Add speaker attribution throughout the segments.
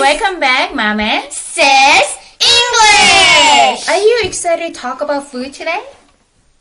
Speaker 1: welcome back, Mom and
Speaker 2: Sis English!
Speaker 1: Are you excited to talk about food today?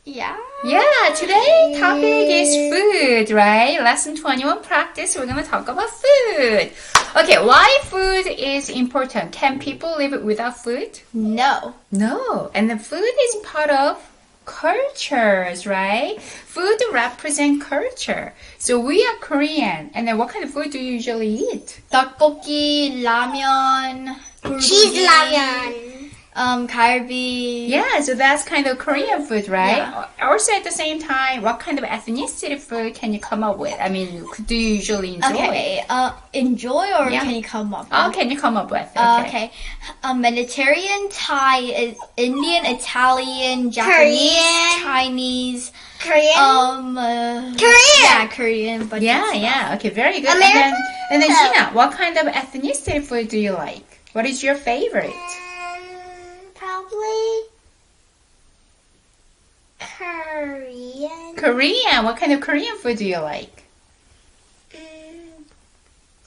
Speaker 2: Yeah.
Speaker 1: Yeah, today topic is food, right? Lesson 21 practice, we're going to talk about food. Okay, why food is important? Can people live without food?
Speaker 2: No.
Speaker 1: No, and the food is part of cultures, right? Food represents culture. So we are Korean, and then what kind of food do you usually eat?
Speaker 2: 떡볶이, 라면,
Speaker 3: Cheese ramen.
Speaker 2: 갈비.
Speaker 1: Yeah, so that's kind of Korean food, right?
Speaker 2: Yeah.
Speaker 1: Also at the same time, what kind of ethnicity food can you come up with? I mean, do you usually enjoy?
Speaker 2: Okay, enjoy or
Speaker 1: Yeah.
Speaker 2: can you come up with?
Speaker 1: Oh, can you come up with?
Speaker 2: Okay. Mediterranean, Thai, Indian, Italian, Japanese,
Speaker 3: Korean.
Speaker 2: Chinese,
Speaker 3: Korean.
Speaker 2: Korean. Yeah, Korean. But
Speaker 1: Yeah. Okay, very good.
Speaker 3: American?
Speaker 1: And then Gina, what kind of ethnicity food do you like? What is your favorite?
Speaker 3: Probably Korean.
Speaker 1: Korean. What kind of Korean food do you like?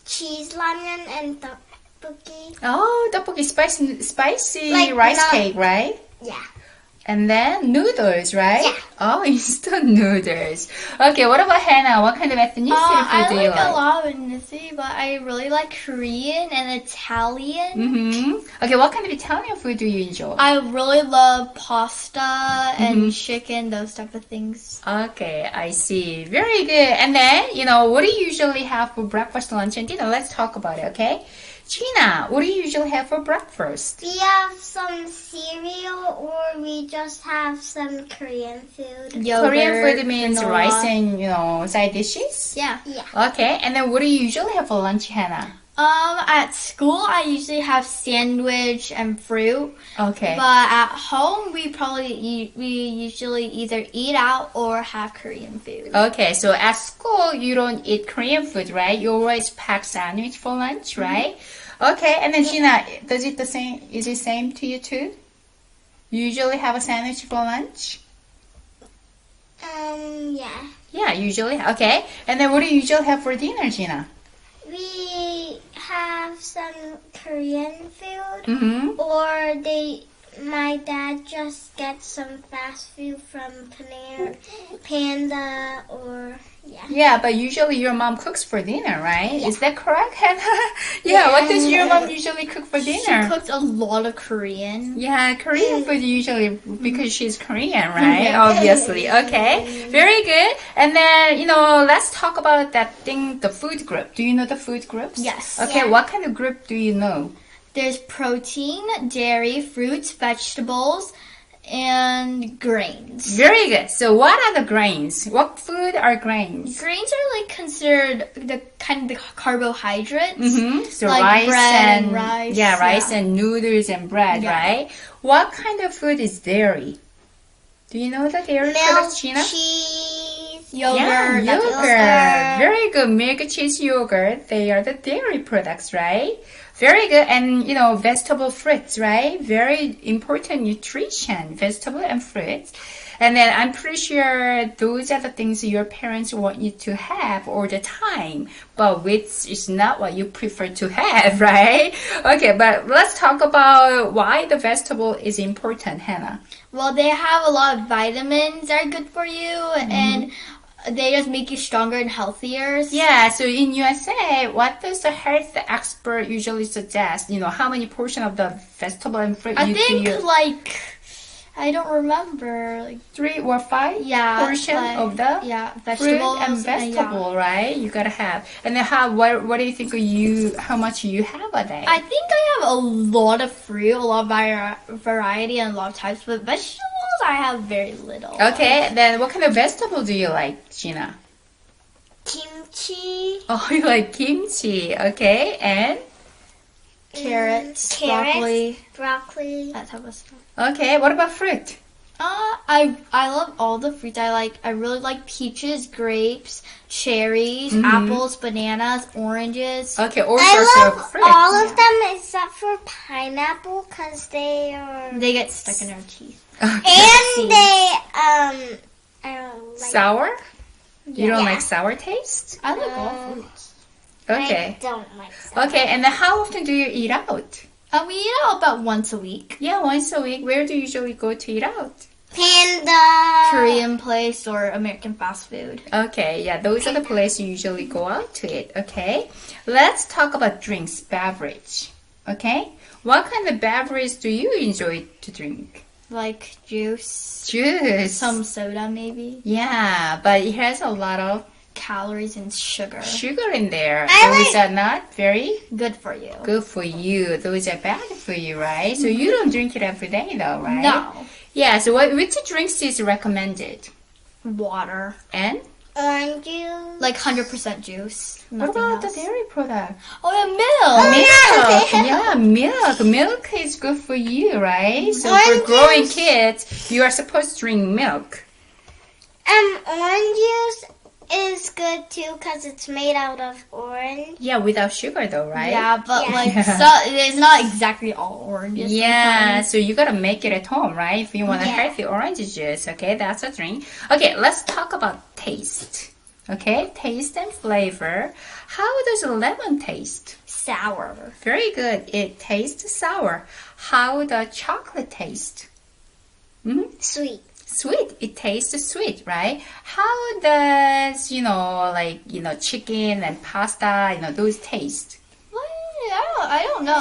Speaker 3: Cheese ramen and tteokbokki.
Speaker 1: Oh, tteokbokki, spicy
Speaker 3: Like
Speaker 1: rice
Speaker 3: not-
Speaker 1: cake, right?
Speaker 3: Yeah.
Speaker 1: And then noodles, right?
Speaker 3: Yeah.
Speaker 1: Oh, instant noodles. Okay, what about Hannah? What kind of ethnicity food
Speaker 2: I
Speaker 1: do you
Speaker 2: like a
Speaker 1: like?
Speaker 2: lot of ethnicity, but I really like Korean and Italian.
Speaker 1: Mm-hmm. Okay, what kind of Italian food do you enjoy?
Speaker 2: I really love pasta and chicken, those type of things.
Speaker 1: Okay, I see. Very good. And then, what do you usually have for breakfast, lunch, and dinner? Let's talk about it, okay? Gina, what do you usually have for breakfast?
Speaker 3: We have some cereal or we just have some Korean food.
Speaker 2: Yogurt,
Speaker 1: Korean food means
Speaker 2: granola.
Speaker 1: rice and, side dishes?
Speaker 2: Yeah.
Speaker 3: Yeah.
Speaker 1: Okay, and then what do you usually have for lunch, Hannah?
Speaker 2: At school, I usually have sandwich and fruit.
Speaker 1: Okay.
Speaker 2: But at home, we usually either eat out or have Korean food.
Speaker 1: Okay, so at school, you don't eat Korean food, right? You always pack sandwich for lunch, right? Okay, and then Gina, is it same to you too? You usually have a sandwich for lunch?
Speaker 3: Yeah.
Speaker 1: Yeah, usually. Okay, and then what do you usually have for dinner, Gina?
Speaker 3: We have some Korean food
Speaker 1: Mm-hmm.
Speaker 3: or my dad just gets some fast food from Panda or yeah.
Speaker 1: Yeah, but usually your mom cooks for dinner, right? Is that correct, Hannah? Yeah, what does your mom usually cook for
Speaker 2: She
Speaker 1: dinner?
Speaker 2: cooks a lot of Korean.
Speaker 1: Yeah, Korean food usually because she's Korean, right? Obviously. Okay. Very good. And then, let's talk about that thing, the food group. Do you know the food groups?
Speaker 2: Yes.
Speaker 1: Okay,
Speaker 3: Yeah.
Speaker 1: what kind of group do you know?
Speaker 2: There's protein, dairy, fruits, vegetables, and grains.
Speaker 1: Very good. So what are the grains? What food are grains?
Speaker 2: Grains are like considered the kind of the carbohydrates.
Speaker 1: Mm-hmm. So
Speaker 2: Like
Speaker 1: rice
Speaker 2: bread and rice,
Speaker 1: Yeah, rice
Speaker 2: yeah.
Speaker 1: and noodles and bread,
Speaker 2: Yeah.
Speaker 1: right? What kind of food is dairy? Do you know the dairy
Speaker 3: Milk,
Speaker 1: products, Gina?
Speaker 3: cheese,
Speaker 2: Yogurt,
Speaker 1: Yeah,
Speaker 2: that type of
Speaker 1: yogurt.
Speaker 2: stuff.
Speaker 1: Very good. Milk, cheese, yogurt. They are the dairy products, right? Very good. And, vegetable fruits, right? Very important nutrition, vegetable and fruits. And then I'm pretty sure those are the things your parents want you to have all the time, but which is not what you prefer to have, right? Okay, but let's talk about why the vegetable is important, Hannah.
Speaker 2: Well, they have a lot of vitamins that are good for you, and they just make you stronger and healthier.
Speaker 1: Yeah, so in USA, what does the health expert usually suggest? How many portion of the vegetable and fruit
Speaker 2: I
Speaker 1: do
Speaker 2: think
Speaker 1: you
Speaker 2: I don't remember,
Speaker 1: 3 or 5
Speaker 2: yeah,
Speaker 1: portion
Speaker 2: like,
Speaker 1: of the fruit
Speaker 2: vegetables
Speaker 1: and vegetable, right? You gotta have. And then what do you think how much you have a day?
Speaker 2: I think I have a lot of fruit, a lot of variety, and a lot of types, but vegetables I have very little.
Speaker 1: Okay, then what kind of vegetable do you like, Gina?
Speaker 3: kimchi,
Speaker 1: Oh, you like kimchi, okay, and?
Speaker 2: Carrots,
Speaker 3: carrots,
Speaker 2: broccoli,
Speaker 3: broccoli.
Speaker 2: that type of stuff.
Speaker 1: Okay, what about fruit?
Speaker 2: I love all the fruits. I really like peaches, grapes, cherries, apples, bananas, oranges.
Speaker 1: Okay, all
Speaker 3: I
Speaker 1: sorts
Speaker 3: love
Speaker 1: of fruit.
Speaker 3: all of them except for pineapple because they are
Speaker 2: They get stuck in our teeth.
Speaker 3: and they I don't like
Speaker 1: Sour? You don't
Speaker 3: Yeah.
Speaker 1: like sour taste?
Speaker 2: I like all fruits.
Speaker 1: Okay.
Speaker 3: I don't like salad.
Speaker 1: Okay, and then how often do you eat out?
Speaker 2: We eat out about once a week.
Speaker 1: Yeah, once a week. Where do you usually go to eat out?
Speaker 3: Panda.
Speaker 2: Korean place or American fast food.
Speaker 1: Okay, yeah, those are the places you usually go out to eat. Okay, let's talk about drinks, beverage. Okay, what kind of beverage do you enjoy to drink?
Speaker 2: Like juice.
Speaker 1: Juice.
Speaker 2: Some soda maybe.
Speaker 1: Yeah, but it has a lot of
Speaker 2: Calories and sugar.
Speaker 1: sugar in there.
Speaker 3: I
Speaker 1: Those
Speaker 3: like-
Speaker 1: are not very
Speaker 2: Good for you.
Speaker 1: good for you. Those are bad for you, right? So you don't drink it every day, though, right?
Speaker 2: No.
Speaker 1: Yeah. So which drinks is recommended?
Speaker 2: Water.
Speaker 1: And
Speaker 3: Orange juice.
Speaker 2: Like 100% juice.
Speaker 1: what
Speaker 2: Nothing
Speaker 1: about
Speaker 2: else.
Speaker 1: the dairy product?
Speaker 2: Oh, yeah, milk.
Speaker 1: Milk. Yeah, milk. Milk is good for you, right? So for
Speaker 3: Orange
Speaker 1: growing
Speaker 3: juice.
Speaker 1: kids, you are supposed to drink milk.
Speaker 3: Orange juice is good too because it's made out of orange.
Speaker 1: Yeah, without sugar, though, right?
Speaker 2: Yeah, but
Speaker 3: Yeah.
Speaker 2: like
Speaker 1: Yeah.
Speaker 2: so, it's not exactly all oranges.
Speaker 1: Yeah,
Speaker 2: sometimes.
Speaker 1: so you gotta make it at home, right? If you want a
Speaker 3: Yeah.
Speaker 1: healthy orange juice, okay, that's a drink. Okay, let's talk about taste. Okay, taste and flavor. How does lemon taste?
Speaker 2: Sour.
Speaker 1: Very good. It tastes sour. How does chocolate taste?
Speaker 3: Sweet.
Speaker 1: Sweet. It tastes sweet, right? How does, chicken and pasta, those taste?
Speaker 2: I don't know.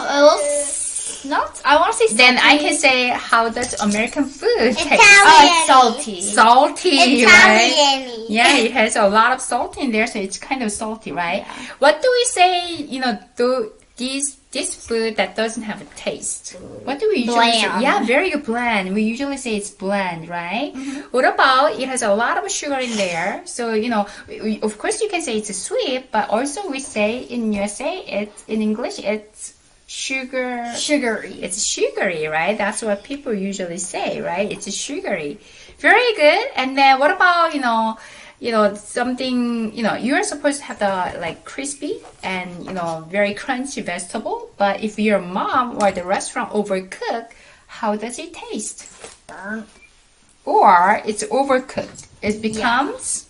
Speaker 2: Not. I want to say.
Speaker 1: Then I
Speaker 2: salty.
Speaker 1: can say, how does American food taste?
Speaker 2: Oh, it's salty.
Speaker 1: Salty, right?
Speaker 3: Italian.
Speaker 1: Yeah, it has a lot of salt in there, so it's kind of salty, right? What do we say, this food that doesn't have a taste? What do we usually say?
Speaker 2: Bland.
Speaker 1: Yeah, very good, bland. We usually say it's bland, right? What about it has a lot of sugar in there? So, of course you can say it's sweet, but also we say in USA, in English, it's
Speaker 2: Sugary.
Speaker 1: it's sugary, right? That's what people usually say, right? It's sugary. Very good. And then what about, something, you're supposed to have the crispy and, very crunchy vegetable. But if your mom or the restaurant overcook, how does it taste?
Speaker 2: Burnt.
Speaker 1: Or it's overcooked. It becomes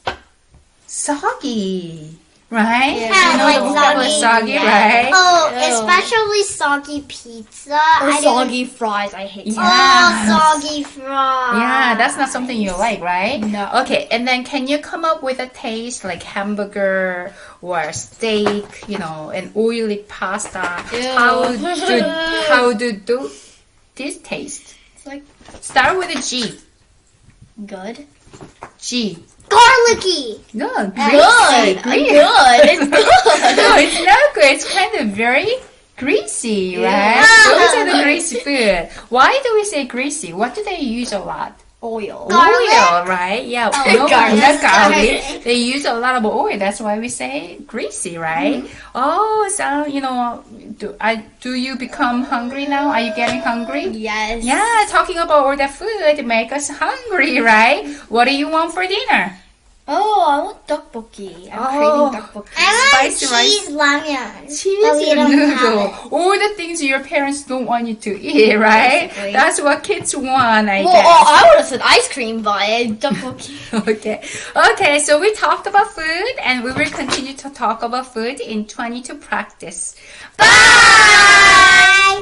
Speaker 1: soggy. Right?
Speaker 2: Yeah,
Speaker 3: like
Speaker 1: soggy,
Speaker 3: soggy.
Speaker 1: soggy, right?
Speaker 3: Oh,
Speaker 2: Ew.
Speaker 3: especially soggy pizza.
Speaker 2: Or
Speaker 3: I didn't-
Speaker 2: soggy fries. I hate.
Speaker 1: Yeah.
Speaker 3: Oh, soggy fries.
Speaker 1: Yeah, that's not something you like, right?
Speaker 2: No.
Speaker 1: Okay, and then can you come up with a taste like hamburger or steak, and oily pasta?
Speaker 2: Ew.
Speaker 1: How do this taste?
Speaker 2: It's like
Speaker 1: Start with a G.
Speaker 2: good.
Speaker 1: G.
Speaker 3: Garlicky.
Speaker 1: No,
Speaker 2: Good.
Speaker 1: greasy.
Speaker 2: Good. It's good.
Speaker 1: No, it's not good. It's kind of very greasy, right? Those are the greasy food. Why do we say greasy? What do they use a lot?
Speaker 2: Oil.
Speaker 3: Garlic?
Speaker 1: Oil, right? Yeah, no,
Speaker 2: garlic.
Speaker 1: not garlic. They use a lot of oil. That's why we say greasy, right? Oh, so do you become hungry now? Are you getting hungry?
Speaker 2: Yes.
Speaker 1: Yeah, talking about all that food make us hungry, right? What do you want for dinner?
Speaker 2: Oh, I want tteokbokki. I'm
Speaker 1: Oh.
Speaker 2: craving tteokbokki.
Speaker 3: I want
Speaker 1: Spicy rice.
Speaker 3: cheese ramyun.
Speaker 1: Cheese
Speaker 3: But we
Speaker 1: and
Speaker 3: don't have
Speaker 1: noodle.
Speaker 3: it.
Speaker 1: All the things your parents don't want you to eat, right?
Speaker 2: Basically.
Speaker 1: That's what kids want, I
Speaker 2: Well,
Speaker 1: guess.
Speaker 2: I would have said ice cream, but tteokbokki.
Speaker 1: Okay, so we talked about food and we will continue to talk about food in 22 practice.
Speaker 3: Bye.